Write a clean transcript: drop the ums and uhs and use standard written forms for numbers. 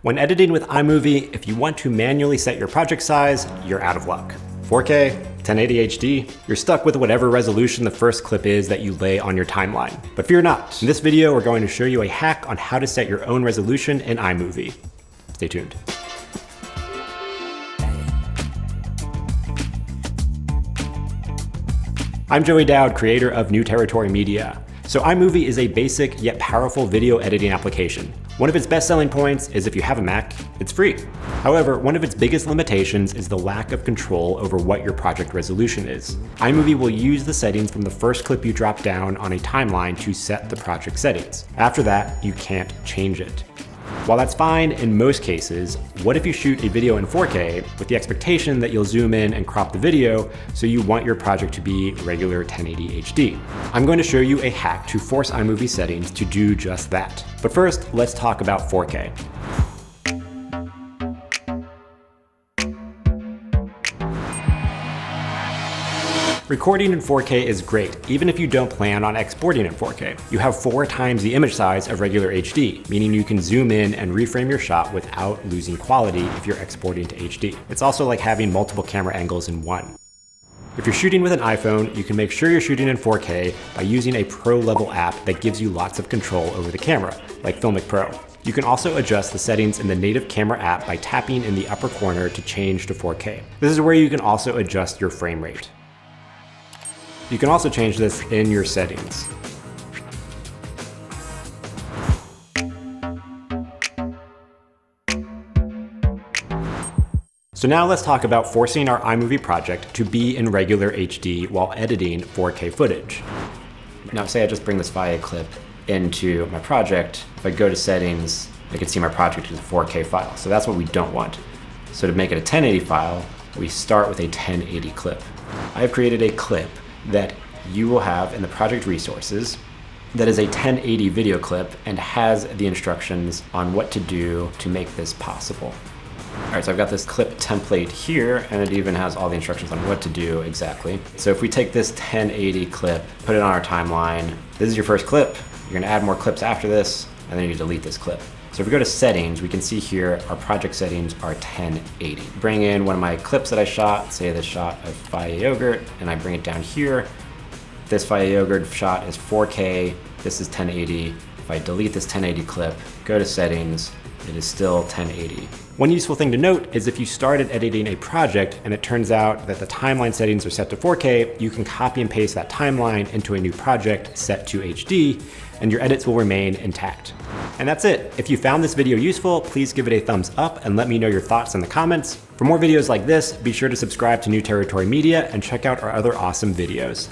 When editing with iMovie, if you want to manually set your project size, you're out of luck. 4K, 1080 HD, you're stuck with whatever resolution the first clip is that you lay on your timeline. But fear not, in this video we're going to show you a hack on how to set your own resolution in iMovie. Stay tuned. I'm Joey Dowd, creator of New Territory Media. So iMovie is a basic yet powerful video editing application. One of its best selling points is if you have a Mac, it's free. However, one of its biggest limitations is the lack of control over what your project resolution is. iMovie will use the settings from the first clip you drop down on a timeline to set the project settings. After that, you can't change it. While that's fine in most cases, what if you shoot a video in 4K with the expectation that you'll zoom in and crop the video so you want your project to be regular 1080 HD? I'm going to show you a hack to force iMovie settings to do just that. But first, let's talk about 4K. Recording in 4K is great, even if you don't plan on exporting in 4K. You have 4 times the image size of regular HD, meaning you can zoom in and reframe your shot without losing quality if you're exporting to HD. It's also like having multiple camera angles in one. If you're shooting with an iPhone, you can make sure you're shooting in 4K by using a pro-level app that gives you lots of control over the camera, like Filmic Pro. You can also adjust the settings in the native camera app by tapping in the upper corner to change to 4K. This is where you can also adjust your frame rate. You can also change this in your settings. So now let's talk about forcing our iMovie project to be in regular HD while editing 4K footage. Now say I just bring this via clip into my project. If I go to settings, I can see my project is a 4K file. So that's what we don't want. So to make it a 1080 file, we start with a 1080 clip. I have created a clip that you will have in the project resources that is a 1080 video clip and has the instructions on what to do to make this possible. All right, so I've got this clip template here and it even has all the instructions on what to do exactly. So if we take this 1080 clip, put it on our timeline, this is your first clip. You're gonna add more clips after this and then you delete this clip. So if we go to settings, we can see here our project settings are 1080. Bring in one of my clips that I shot, say the shot of Fire Yogurt, and I bring it down here. This Fire Yogurt shot is 4K, this is 1080. If I delete this 1080 clip, go to settings, it is still 1080. One useful thing to note is if you started editing a project and it turns out that the timeline settings are set to 4K, you can copy and paste that timeline into a new project set to HD, and your edits will remain intact. And that's it. If you found this video useful, please give it a thumbs up and let me know your thoughts in the comments. For more videos like this, be sure to subscribe to New Territory Media and check out our other awesome videos.